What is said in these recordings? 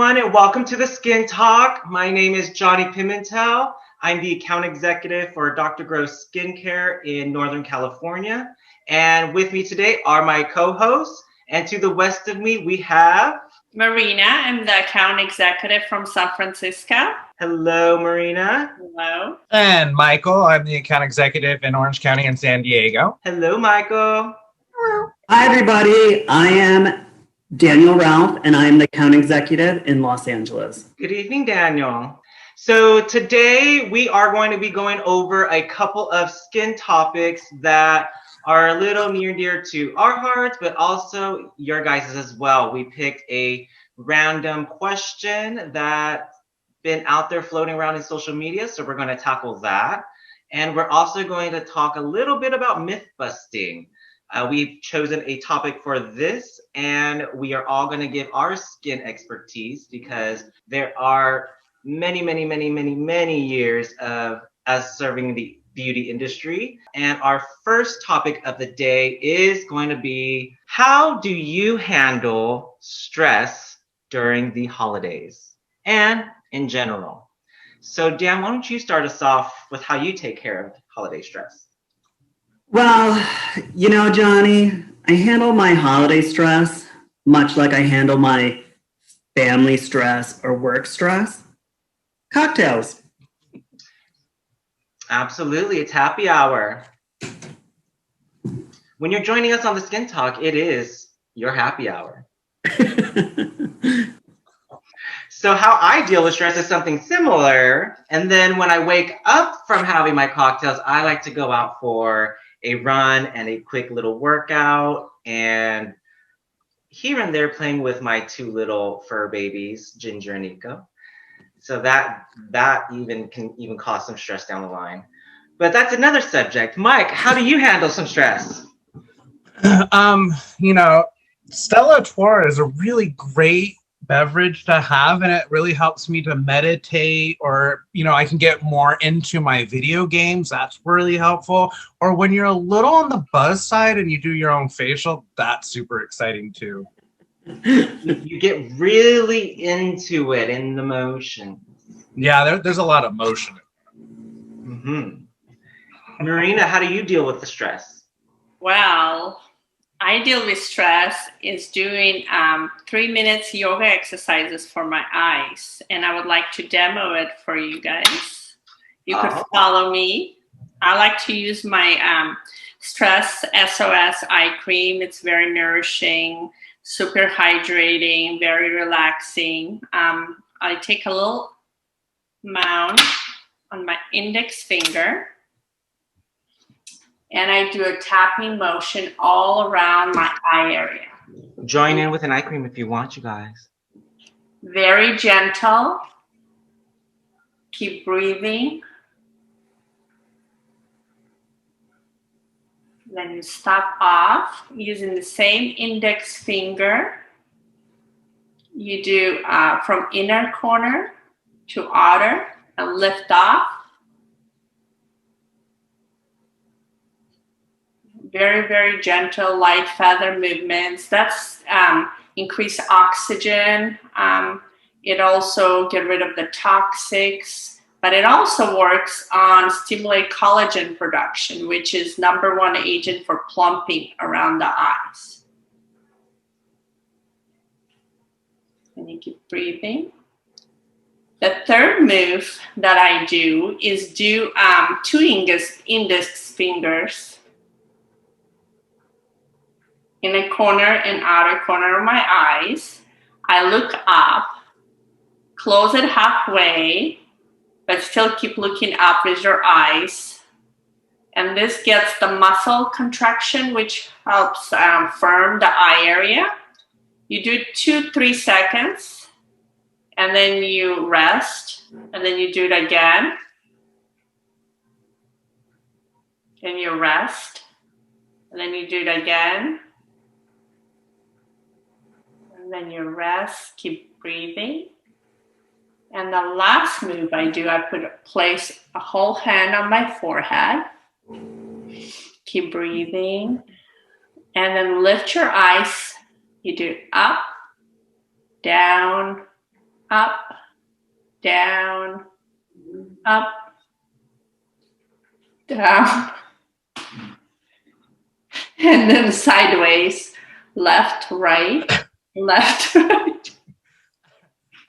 everyone, and welcome to the Skin Talk. My name is Johnny Pimentel. I'm the account executive for Dr. Gross Skincare in Northern California. And with me today are my co-hosts. And to the west of me, we have Marina. I'm the account executive from San Francisco. Hello, Marina. Hello. And Michael. I'm the account executive in Orange County and San Diego. Hello, Michael. Hi, everybody. I am Daniel Ralph, and I am the account executive in Los Angeles. Good evening, Daniel. So today we are going to be going over a couple of skin topics that are a little near and dear to our hearts, but also your guys' as well. We picked a random question that's been out there floating around in social media, so we're going to tackle that. And we're also going to talk a little bit about myth busting. We've chosen a topic for this, and we are all going to give our skin expertise because there are many years of us serving the beauty industry. And our first topic of the day is going to be, how do you handle stress during the holidays and in general? So Dan, why don't you start us off with how you take care of holiday stress? Well, Johnny, I handle my holiday stress much like I handle my family stress or work stress. Cocktails. Absolutely, it's happy hour. When you're joining us on the Skin Talk, it is your happy hour. So how I deal with stress is something similar. And then when I wake up from having my cocktails, I like to go out for a run and a quick little workout, and here and there playing with my two little fur babies, Ginger and Nico. So that even can cause some stress down the line. But that's another subject. Mike, how do you handle some stress? Stella Artois is a really great beverage to have, and it really helps me to meditate, or I can get more into my video games. That's really helpful. Or when you're a little on the buzz side and you do your own facial, that's super exciting too. You get really into it in the motion. Yeah, there's a lot of motion. Mm-hmm. Marina, how do you deal with the stress? Well, I deal with stress is doing 3 minutes yoga exercises for my eyes, and I would like to demo it for you guys. You could follow me. I like to use my Stress SOS eye cream. It's very nourishing, super hydrating, very relaxing. I take a little amount on my index finger, and I do a tapping motion all around my eye area. Join in with an eye cream if you want, you guys. Very gentle. Keep breathing. Then you stop off using the same index finger. You do from inner corner to outer and lift off. Very, very gentle, light feather movements. That's increase oxygen. It also get rid of the toxics, but it also works on stimulate collagen production, which is #1 agent for plumping around the eyes. And you keep breathing. The third move that I do is do 2 index fingers in the corner and outer corner of my eyes. I look up, close it halfway, but still keep looking up with your eyes. And this gets the muscle contraction, which helps firm the eye area. You do 2-3 seconds, and then you rest, and then you do it again. And you rest, and then you do it again. And then you rest, keep breathing. And the last move I do, I place a whole hand on my forehead. Keep breathing. And then lift your eyes. You do up, down, up, down, up, down, and then sideways, left, right, left, right.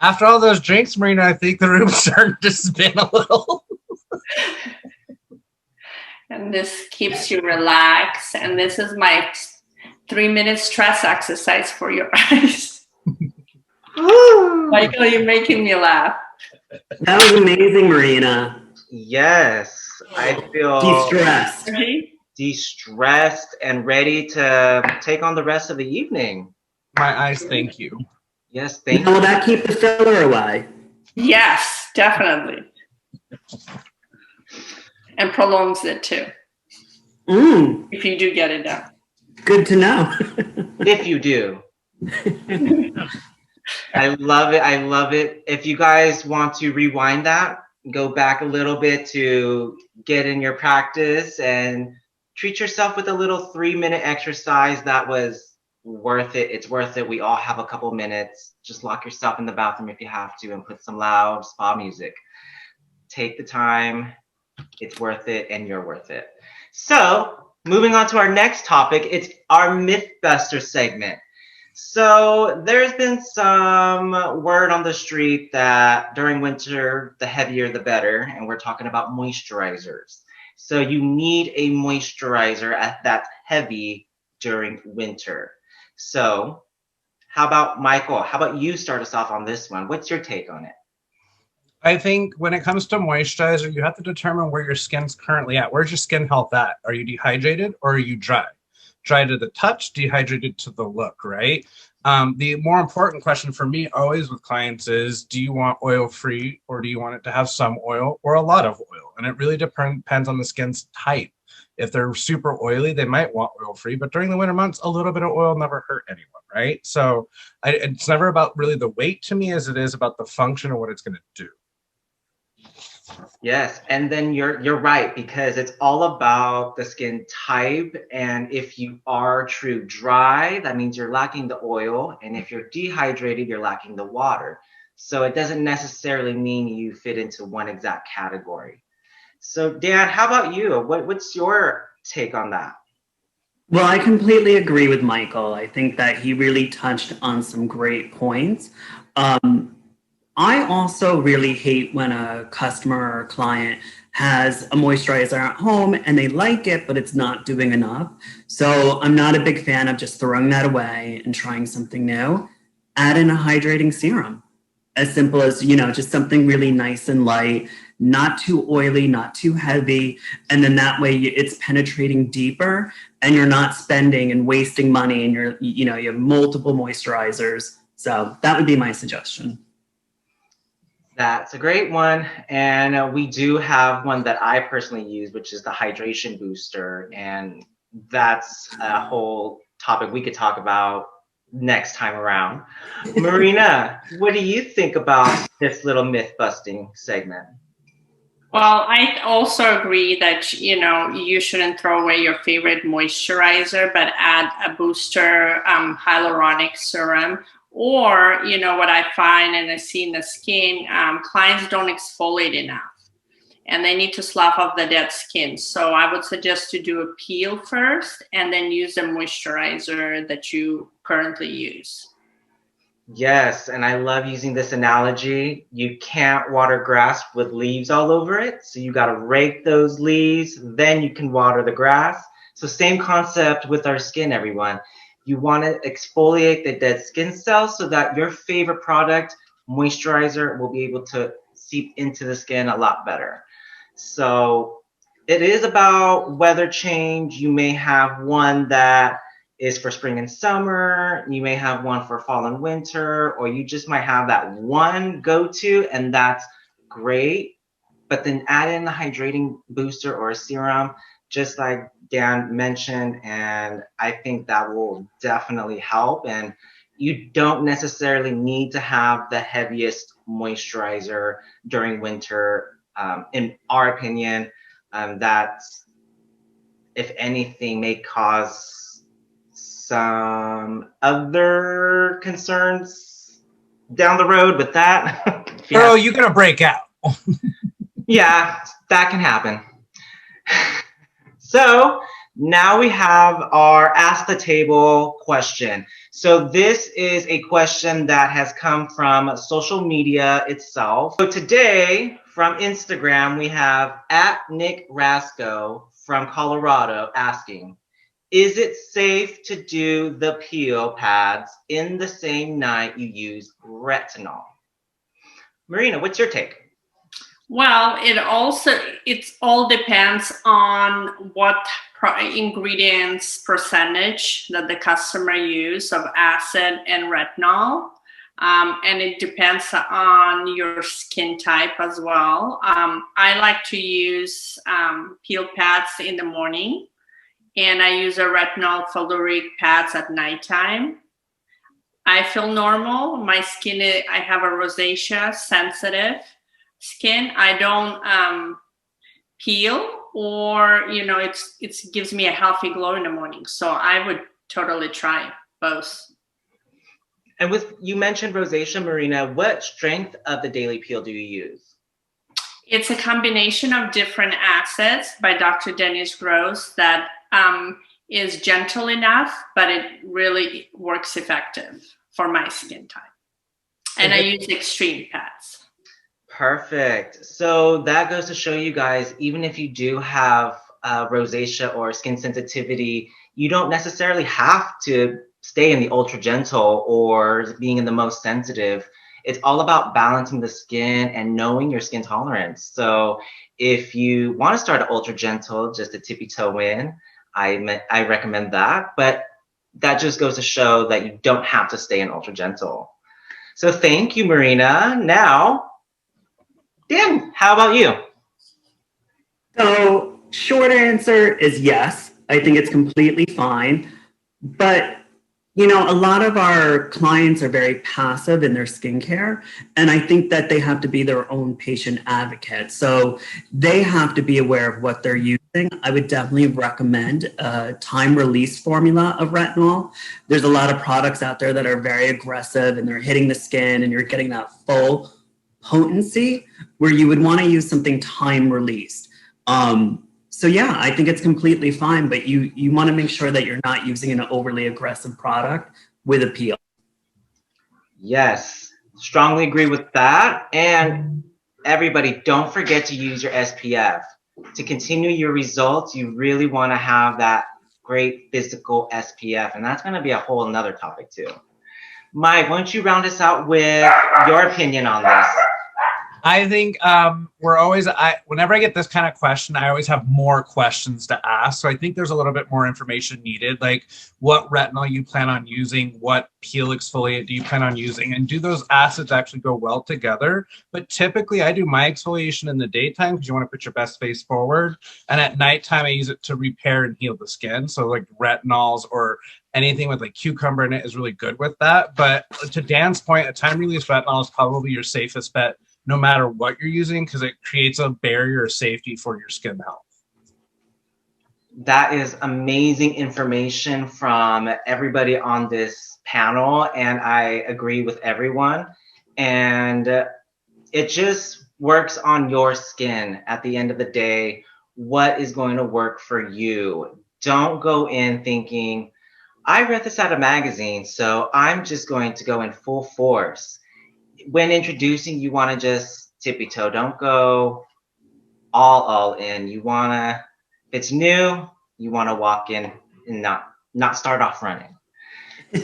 After all those drinks, Marina, I think the room's starting to spin a little. And this keeps you relaxed. And this is my 3-minute stress exercise for your eyes. Michael, you're making me laugh. That was amazing, Marina. Yes, I feel De-stressed. de-stressed and ready to take on the rest of the evening. My eyes, thank you. Yes, thank Now, you. will that keep the filler away? Yes, definitely. And prolongs it too, if you do get it done. Good to know. If you do. I love it. I love it. If you guys want to rewind that, go back a little bit to get in your practice and treat yourself with a little 3-minute exercise that was worth it. It's worth it. We all have a couple minutes. Just lock yourself in the bathroom if you have to and put some loud spa music. Take the time. It's worth it and you're worth it. So moving on to our next topic, it's our Mythbuster segment. So there's been some word on the street that during winter, the heavier the better, and we're talking about moisturizers. So you need a moisturizer that's heavy during winter. So how about Michael? How about you start us off on this one? What's your take on it? I think when it comes to moisturizer, you have to determine where your skin's currently at. Where's your skin health at? Are you dehydrated or are you dry? Dry to the touch, dehydrated to the look, right? The more important question for me always with clients is, do you want oil-free or do you want it to have some oil or a lot of oil? And it really depends on the skin's type. If they're super oily, they might want oil-free, but during the winter months, a little bit of oil never hurt anyone, right? So it's never about really the weight to me as it is about the function of what it's going to do. Yes, and then you're right, because it's all about the skin type, and if you are true dry, that means you're lacking the oil, and if you're dehydrated, you're lacking the water. So it doesn't necessarily mean you fit into one exact category. So Dan, how about you? What's your take on that? Well, I completely agree with Michael. I think that he really touched on some great points. I also really hate when a customer or a client has a moisturizer at home and they like it, but it's not doing enough. So I'm not a big fan of just throwing that away and trying something new. Add in a hydrating serum. As simple as, just something really nice and light, not too oily, not too heavy. And then that way it's penetrating deeper and you're not spending and wasting money and you have multiple moisturizers. So that would be my suggestion. That's a great one. And we do have one that I personally use, which is the hydration booster. And that's a whole topic we could talk about next time around. Marina, what do you think about this little myth busting segment? Well, I also agree that, you shouldn't throw away your favorite moisturizer, but add a booster hyaluronic serum. Or, what I find and I see in the skin, clients don't exfoliate enough and they need to slough off the dead skin. So I would suggest to do a peel first and then use the moisturizer that you currently use. Yes, and I love using this analogy. You can't water grass with leaves all over it. So you got to rake those leaves, then you can water the grass. So same concept with our skin, everyone. You want to exfoliate the dead skin cells so that your favorite product, moisturizer, will be able to seep into the skin a lot better. So it is about weather change. You may have one that is for spring and summer. You may have one for fall and winter, or you just might have that one go-to, and that's great. But then add in the hydrating booster or a serum, just like Dan mentioned, and I think that will definitely help. And you don't necessarily need to have the heaviest moisturizer during winter. In our opinion, that's, if anything, may cause some other concerns down the road with that. Girl, you're gonna break out. Yeah, that can happen. So now we have our Ask the Table question. So this is a question that has come from social media itself. So today from Instagram, we have @Nick from Colorado asking, is it safe to do the peel pads in the same night you use retinol? Marina, what's your take? Well, it all depends on what ingredients percentage that the customer use of acid and retinol. And it depends on your skin type as well. I like to use peel pads in the morning, and I use a retinol fullerenic pads at nighttime. I feel normal. My skin, I have a rosacea sensitive skin. I don't peel, or it gives me a healthy glow in the morning. So I would totally try both. And you mentioned rosacea, Marina. What strength of the daily peel do you use? It's a combination of different acids by Dr. Dennis Gross that is gentle enough, but it really works effective for my skin type. And I use extreme pads. Perfect. So that goes to show you guys, even if you do have rosacea or skin sensitivity, you don't necessarily have to stay in the ultra gentle or being in the most sensitive. It's all about balancing the skin and knowing your skin tolerance. So if you want to start at ultra gentle, just a tippy toe in, I recommend that. But that just goes to show that you don't have to stay in ultra gentle. So thank you, Marina. Now, Dan, how about you? So, short answer is yes. I think it's completely fine. But, a lot of our clients are very passive in their skincare. And I think that they have to be their own patient advocate. So they have to be aware of what they're using. I would definitely recommend a time release formula of retinol. There's a lot of products out there that are very aggressive and they're hitting the skin and you're getting that full potency where you would want to use something time released. So yeah, I think it's completely fine, but you want to make sure that you're not using an overly aggressive product with a peel. Yes, strongly agree with that. And everybody, don't forget to use your SPF. To continue your results, you really want to have that great physical SPF, and that's going to be a whole nother topic too. Mike, why don't you round us out with your opinion on this? I think whenever I get this kind of question, I always have more questions to ask. So I think there's a little bit more information needed, like what retinol you plan on using, what peel exfoliant do you plan on using, and do those acids actually go well together? But typically I do my exfoliation in the daytime because you want to put your best face forward. And at nighttime, I use it to repair and heal the skin. So like retinols or anything with like cucumber in it is really good with that. But to Dan's point, a time release retinol is probably your safest bet, no matter what you're using, because it creates a barrier of safety for your skin health. That is amazing information from everybody on this panel, and I agree with everyone. And it just works on your skin at the end of the day, what is going to work for you. Don't go in thinking, I read this at a magazine, so I'm just going to go in full force. When introducing, you want to just tippy toe. Don't go all in. You want to, if it's new, you want to walk in and not start off running.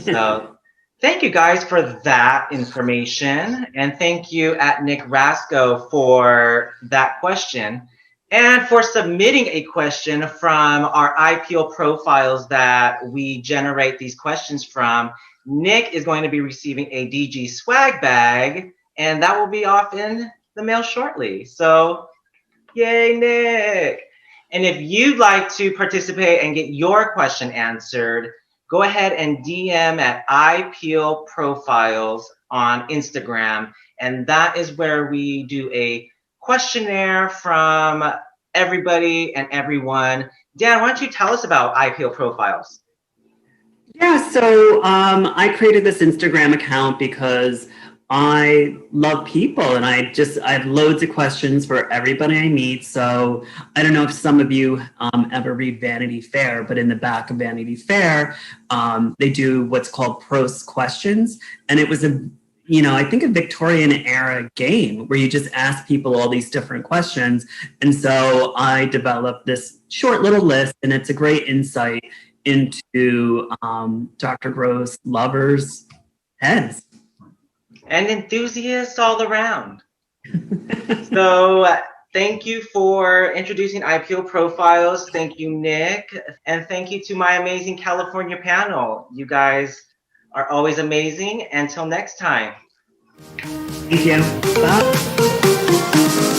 So thank you guys for that information. And thank you @Nick Rasco for that question. And for submitting a question from our iPeel profiles that we generate these questions from. Nick is going to be receiving a DG swag bag, and that will be off in the mail shortly. So, yay, Nick. And if you'd like to participate and get your question answered, go ahead and DM at iPeel profiles on Instagram. And that is where we do a questionnaire from everybody and everyone. Dan, why don't you tell us about iPeel profiles? Yeah, so I created this Instagram account because I love people, and I have loads of questions for everybody I meet. So I don't know if some of you ever read Vanity Fair, but in the back of Vanity Fair, they do what's called Proust questions. And it was I think a Victorian era game where you just ask people all these different questions. And so I developed this short little list, and it's a great insight into Dr. Gross lovers' heads. And enthusiasts all around. So thank you for introducing IPO profiles. Thank you, Nick. And thank you to my amazing California panel. You guys are always amazing. Until next time. Thank you. Bye.